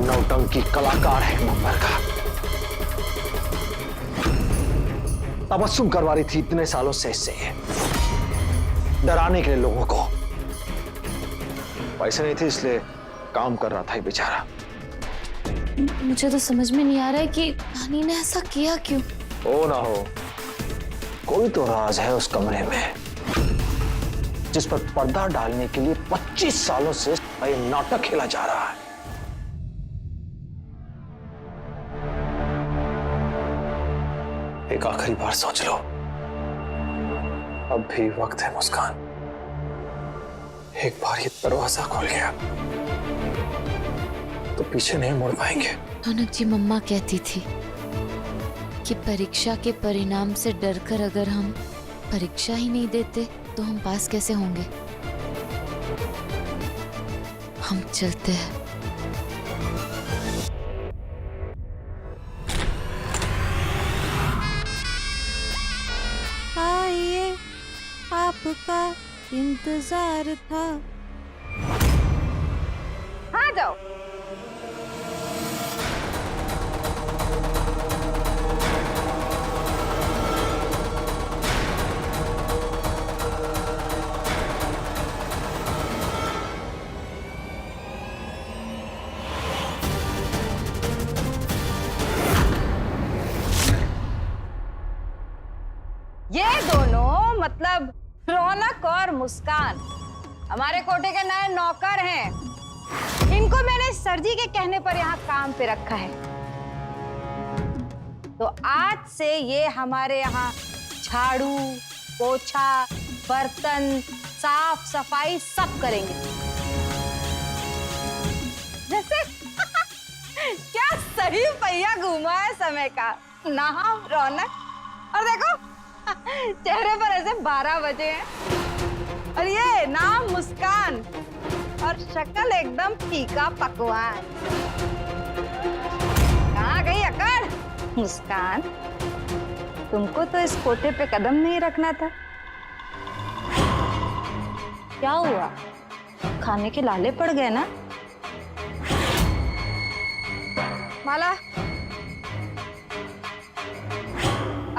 नौटंकी कलाकार है मंबर का। तबस्सुम करवा रही थी इतने सालों से इससे, डराने के लिए लोगों को। पैसे नहीं थे इसलिए काम कर रहा था ये बेचारा। मुझे तो समझ में नहीं आ रहा है कि नानी ने ऐसा किया क्यों। हो ना हो, कोई तो राज है उस कमरे में जिस पर पर्दा डालने के लिए 25 सालों से ये नाटक खेला जा रहा है। एक आखिरी बार सोच लो, अब भी वक्त है मुस्कान। एक बार ये दरवाजा खुल गया तो पीछे नहीं मुड़ पाएंगे। रौनक जी, मम्मा कहती थी कि परीक्षा के परिणाम से डरकर अगर हम परीक्षा ही नहीं देते तो हम पास कैसे होंगे। हम चलते हैं। आइए, आपका इंतजार था। हाँ जाओ। ये दोनों मतलब रौनक और मुस्कान हमारे कोटे के नए नौकर हैं। इनको मैंने सर जी के कहने पर यहाँ काम पे रखा है। तो आज से ये हमारे यहाँ झाड़ू, पोछा, बर्तन, साफ सफाई सब करेंगे। जैसे क्या सही पहिया घुमा है समय का। नाम रौनक और देखो चेहरे पर ऐसे 12 बजे हैं। और ये नाम मुस्कान और शक्ल एकदम फीका पकवान। कहाँ गई अकड़? मुस्कान, तुमको तो इस कोटे पे कदम नहीं रखना था। क्या हुआ? खाने के लाले पड़ गए ना? माला,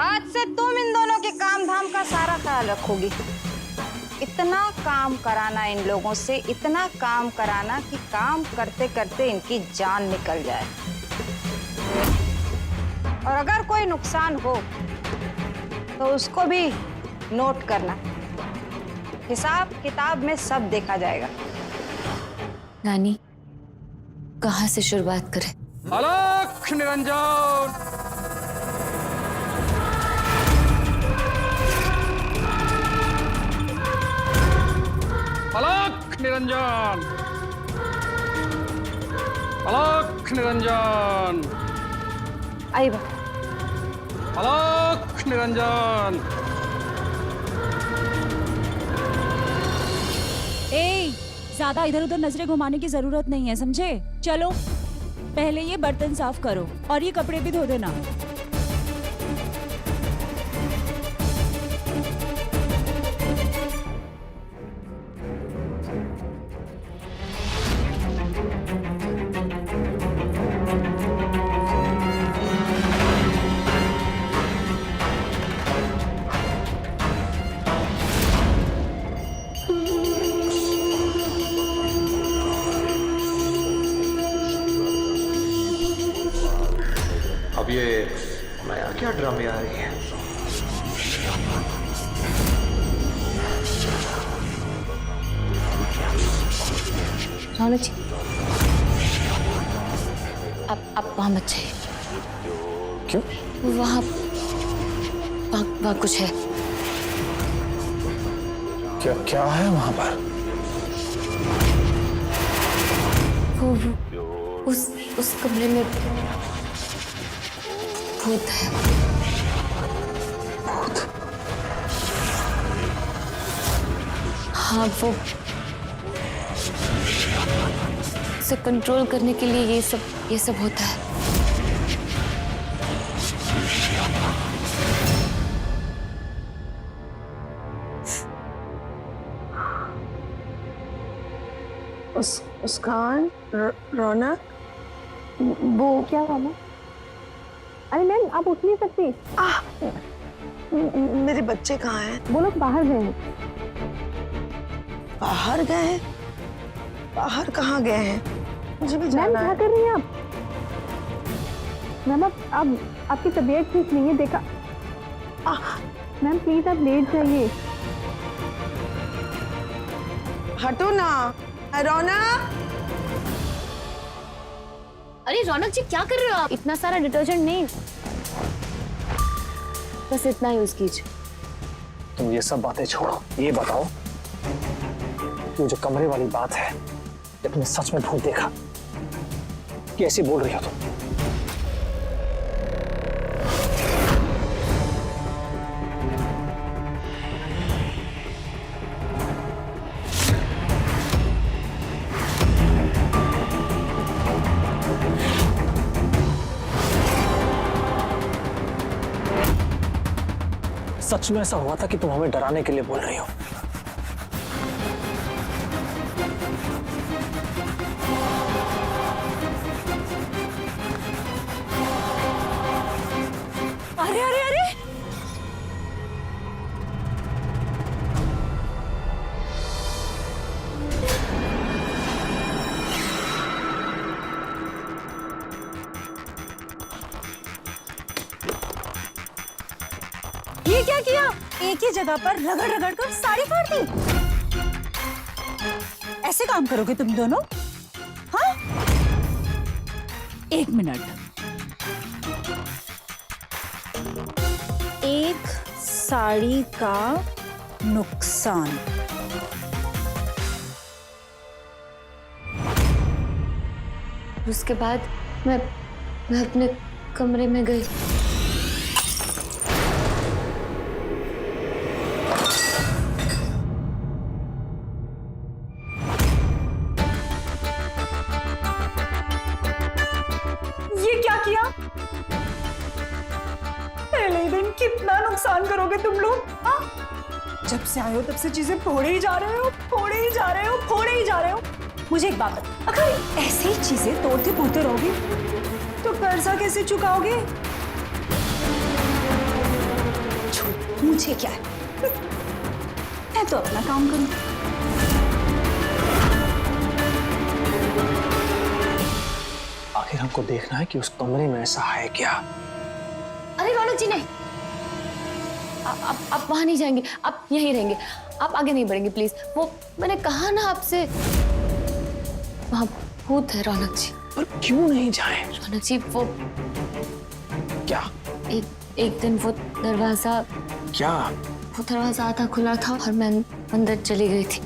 आज से तुम इन दोनों के काम धाम का सारा ख्याल रखोगी। इतना काम कराना इन लोगों से, इतना काम कराना कि काम करते करते इनकी जान निकल जाए। और अगर कोई नुकसान हो तो उसको भी नोट करना। हिसाब किताब में सब देखा जाएगा। नानी, कहाँ से शुरुआत करें? अलख निरंजन। अलख निरंजन। अलख निरंजन। आई बा। अलख निरंजन। ए, ज्यादा इधर उधर नजरें घुमाने की जरूरत नहीं है, समझे? चलो पहले ये बर्तन साफ करो और ये कपड़े भी धो देना। अब ये नया क्या ड्रामे आ रही है? रौनक जी, अब वहां मत जाइए। क्यों? वहाँ कुछ है। क्या क्या है वहां पर? वो उस कमरे में भूत है। भूत? हाँ, वो उसे कंट्रोल करने के लिए ये सब होता है। मुस्कान, रौनक, वो क्या हुआ मैम? अरे मैम आप उठ नहीं सकती। मेरे बच्चे कहाँ हैं? वो लोग बाहर गए हैं। बाहर गए हैं? बाहर कहाँ गए हैं? मुझे भी मैम जाना क्या है। कर रही हैं आप? मैम अब आपकी तबीयत ठीक नहीं है, देखा। मैम प्लीज आप लेट जाइए। हटो ना रौनक। अरे रौनक जी क्या कर रहे हो आप? इतना सारा डिटर्जेंट नहीं, बस इतना यूज कीजिए। तुम ये सब बातें छोड़ो, ये बताओ कि जो कमरे वाली बात है, जब तुमने सच में भूत देखा, कैसे बोल रही हो तुम? सच में ऐसा हुआ था कि तुम हमें डराने के लिए बोल रही हो? अरे अरे अरे ये क्या किया? एक ही जगह पर रगड़ रगड़ कर साड़ी फाड़ दी। ऐसे काम करोगे तुम दोनों? हाँ? एक मिनट। एक साड़ी का नुकसान। उसके बाद मैं अपने कमरे में गई। ये क्या किया? पहले ही दिन कितना नुकसान करोगे तुम लोग? हाँ? जब से आए हो तब से चीजें फोड़े ही जा रहे हो, फोड़े ही जा रहे हो, फोड़े ही जा रहे हो। मुझे एक बात बताओ, अगर ऐसे ही चीजें तोड़ते फोड़ते रहोगे तो कर्जा कैसे चुकाओगे? छोड़, मुझे क्या है, मैं तो अपना काम करूं। आखिर हमको देखना है कि उस कमरे में ऐसा है क्या। अरे रौनक जी नहीं, आप वहां नहीं जाएंगे, आप यहीं रहेंगे। आप आगे नहीं बढ़ेंगे प्लीज। वो मैंने कहा ना आपसे, वहां भूत है रौनक जी। पर क्यों नहीं जाएं? रौनक जी वो क्या? एक दिन वो दरवाजा आधा खुला था और मैं अंदर चली गई थी।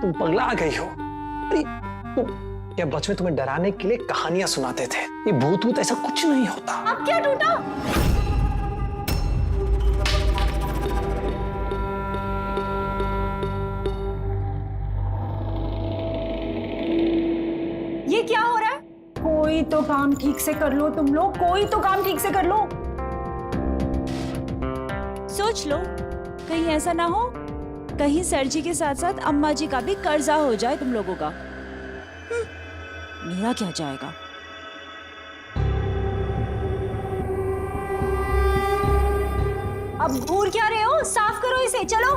तुम पगला गई हो। अरे तुम क्या बचपन में तुम्हें डराने के लिए कहानियां सुनाते थे? ये भूत भूत ऐसा कुछ नहीं होता। अब क्या टूटा? ये क्या हो रहा है? कोई तो काम ठीक से कर लो तुम लोग, कोई तो काम ठीक से कर लो। सोच लो, कहीं ऐसा ना हो कहीं सर जी के साथ साथ अम्मा जी का भी कर्जा हो जाए तुम लोगों का। मेरा क्या जाएगा? अब घूर क्या रहे हो? साफ करो इसे, चलो।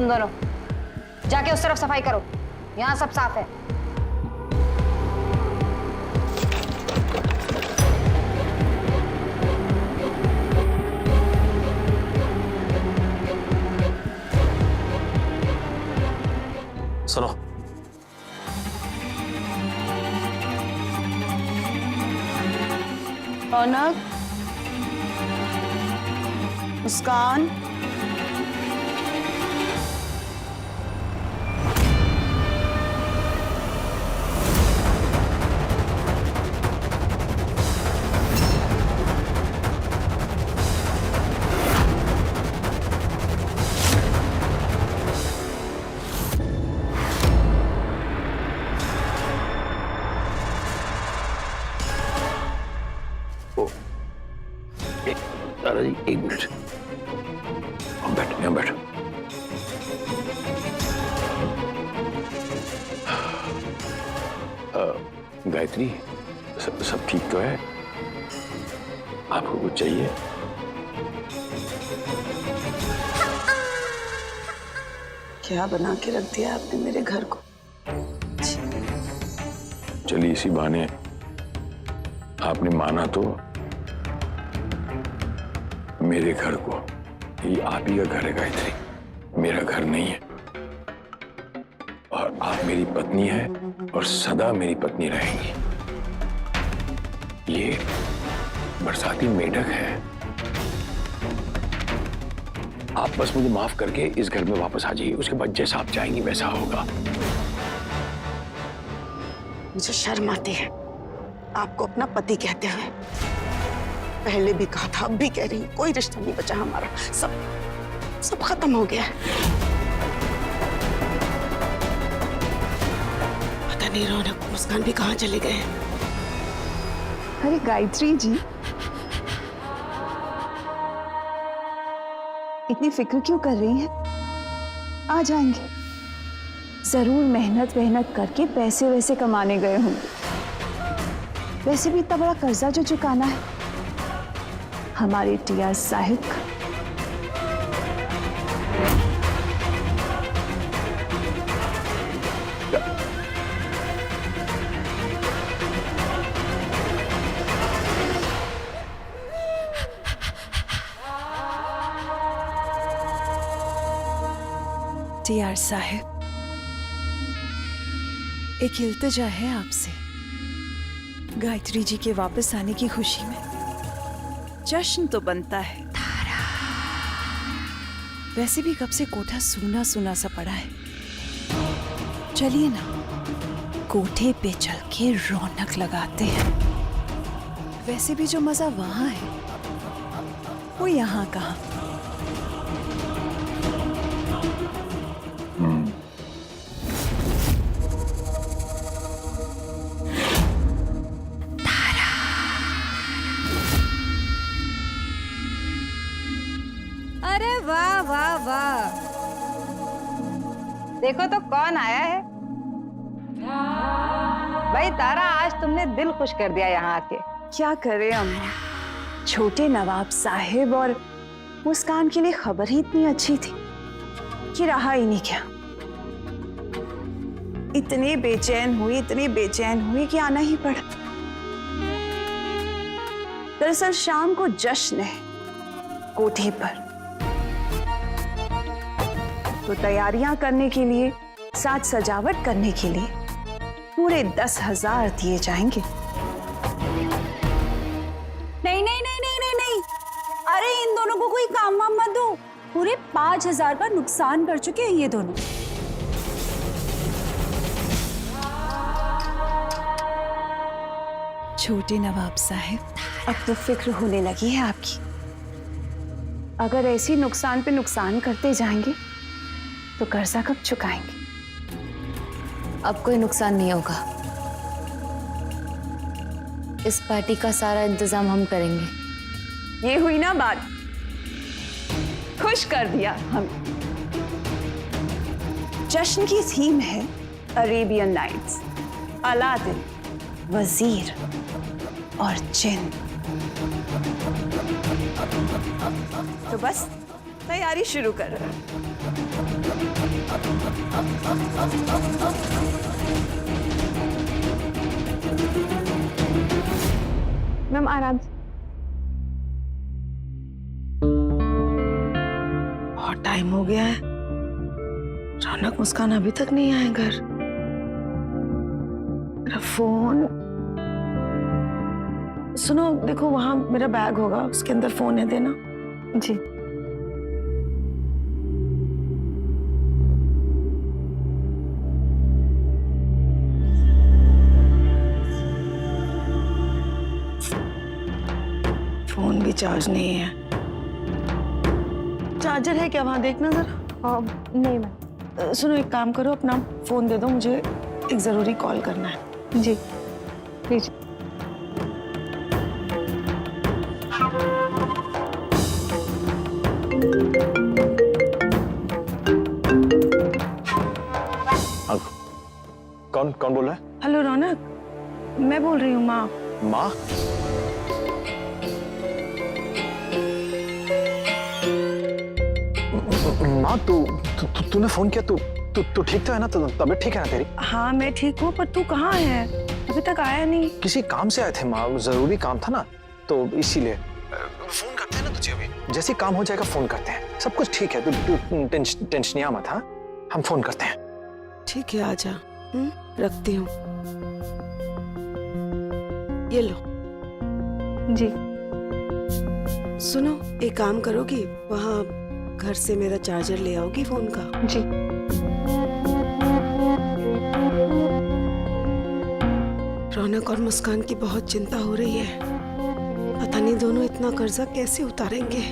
दोनों जाके उस तरफ सफाई करो, यहाँ सब साफ है। सुनो, रौनक, मुस्कान, दादाजी एक मिनट, बैठो यहाँ बैठो। गायत्री, सब ठीक तो है? आपको कुछ चाहिए? क्या बना के रख दिया आपने मेरे घर को? चलिए इसी बहाने आपने माना तो मेरे घर को। ये आप ही का घर है गायत्री, मेरा घर नहीं है। और आप मेरी पत्नी है और सदा मेरी पत्नी रहेंगी। ये बरसाती मेढक है। आप बस मुझे माफ करके इस घर में वापस आ जाइए, उसके बाद जैसा आप चाहेंगी वैसा होगा। मुझे शर्म आती है आपको अपना पति कहते हुए। पहले भी कहा था, अब भी कह रही हूं, कोई रिश्ता नहीं बचा हमारा, सब खत्म हो गया है। पता नहीं रौनक, मुस्कान भी कहाँ चले गए हैं। अरे गायत्री जी, इतनी फिक्र क्यों कर रही हैं? आ जाएंगे। जरूर मेहनत करके पैसे वैसे कमाने गए होंगे। वैसे भी इतना बड़ा कर्जा जो चुकाना है हमारे टीआर साहिब का। टीआर साहिब, एक इल्तिजा है आपसे। गायत्री जी के वापस आने की खुशी में जश्न तो बनता है। वैसे भी कब से कोठा सूना सूना सा पड़ा है। चलिए ना, कोठे पे चल के रौनक लगाते हैं। वैसे भी जो मजा वहां है वो यहाँ कहाँ। अरे वाह वाह वाह, देखो तो कौन आया है। भाई तारा, आज तुमने दिल खुश कर दिया यहाँ आके। क्या करें अम्मा, छोटे नवाब साहिब और मुस्कान के लिए खबर ही इतनी अच्छी थी कि रहा ही नहीं क्या। इतनी बेचैन हुई कि आना ही पड़ा। दरअसल शाम को जश्न है कोठी पर, तो तैयारियां करने के लिए, साज सजावट करने के लिए पूरे 10,000 दिए जाएंगे। नहीं, अरे इन दोनों को कोई काम वाम मत दो। पूरे 5,000 का नुकसान कर चुके हैं ये दोनों। छोटे नवाब साहिब, अब तो फिक्र होने लगी है आपकी। अगर ऐसी नुकसान पे नुकसान करते जाएंगे तो कर्जा कब चुकाएंगे? अब कोई नुकसान नहीं होगा। इस पार्टी का सारा इंतजाम हम करेंगे। ये हुई ना बात, खुश कर दिया हमें। जश्न की थीम है अरेबियन नाइट्स, अलादीन, वजीर और जिन। तो बस तैयारी शुरू कर। मैम आराम से। बहुत टाइम हो गया है, रौनक मुस्कान अभी तक नहीं आए घर। मेरा फोन, सुनो देखो वहां मेरा बैग होगा, उसके अंदर फोन है, देना। जी। फोन भी चार्ज नहीं है। चार्जर है क्या वहां, देखना जरा। नहीं मैम। सुनो एक काम करो, अपना फोन दे दो, मुझे एक जरूरी कॉल करना है। जी लीजिए। कौन कौन बोल रहा है? हेलो रौनक, मैं बोल रही हूँ माँ। माँ? माँ तूने फोन किया? तू ठीक तो है ना? तबीयत ठीक है ना तेरी? हाँ मैं ठीक हूँ, पर तू कहाँ है? अभी तक आया नहीं। किसी काम से आए थे माँ, जरूरी काम था ना, तो इसीलिए फोन करते हैं ना तुझे अभी। जैसे काम हो जाएगा फोन करते हैं, सब कुछ ठीक है, तू टेंशन मत। हाँ हम फोन करते हैं। ठीक है आजा, रखती हूँ। ये लो। जी। सुनो एक काम करोगी, वहाँ घर से मेरा चार्जर ले आओगी फोन का? जी। रौनक और मुस्कान की बहुत चिंता हो रही है, पता नहीं दोनों इतना कर्जा कैसे उतारेंगे।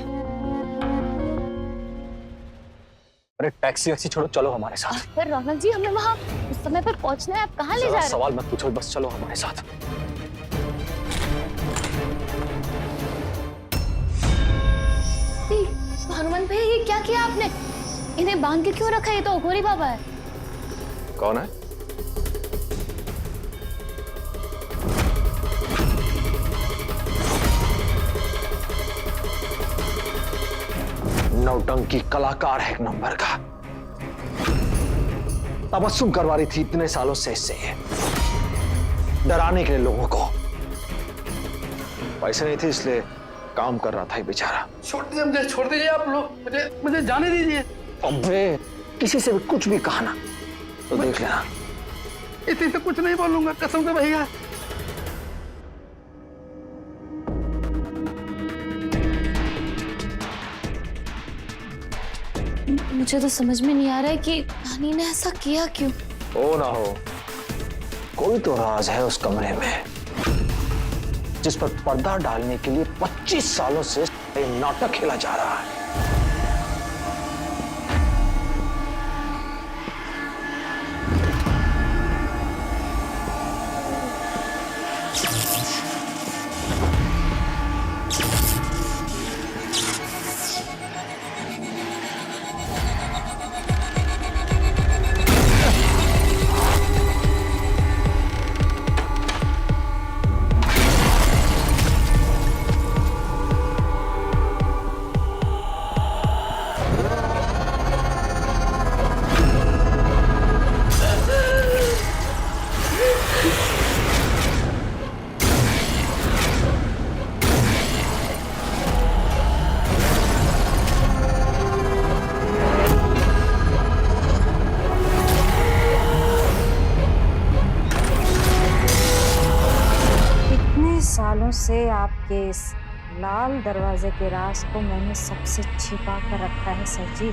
अरे टैक्सी वैक्सी छोड़ो, चलो हमारे साथ। पर रौनक जी हमें वहाँ उस समय पर पहुँचना है, आप कहाँ ले जा रहे हैं? सवाल मत पूछो, बस चलो हमारे साथ। हनुमान भैया ये क्या किया आपने? इन्हें बांध के क्यों रखा? ये तो अघोरी बाबा है। कौन है? नौटंकी कलाकार है एक नंबर का। तबस्सुम करवा रही थी इतने सालों से इससे, डराने के लिए लोगों को। पैसे नहीं थे इसलिए काम कर रहा था ये बेचारा। छोड़ दीजिए आप लोग, मुझे जाने दीजिए। अबे किसी से भी कुछ भी कहा ना तो देख लेना। इसी से कुछ नहीं बोलूंगा, कसम से भैया। मुझे तो समझ में नहीं आ रहा है कि नानी ने ऐसा किया क्यों। हो ना हो, कोई तो राज है उस कमरे में जिस पर पर्दा डालने के लिए 25 सालों से नाटक खेला जा रहा है। सालों से आपके इस लाल दरवाजे के राज को मैंने सबसे छिपा कर रखा है सर जी।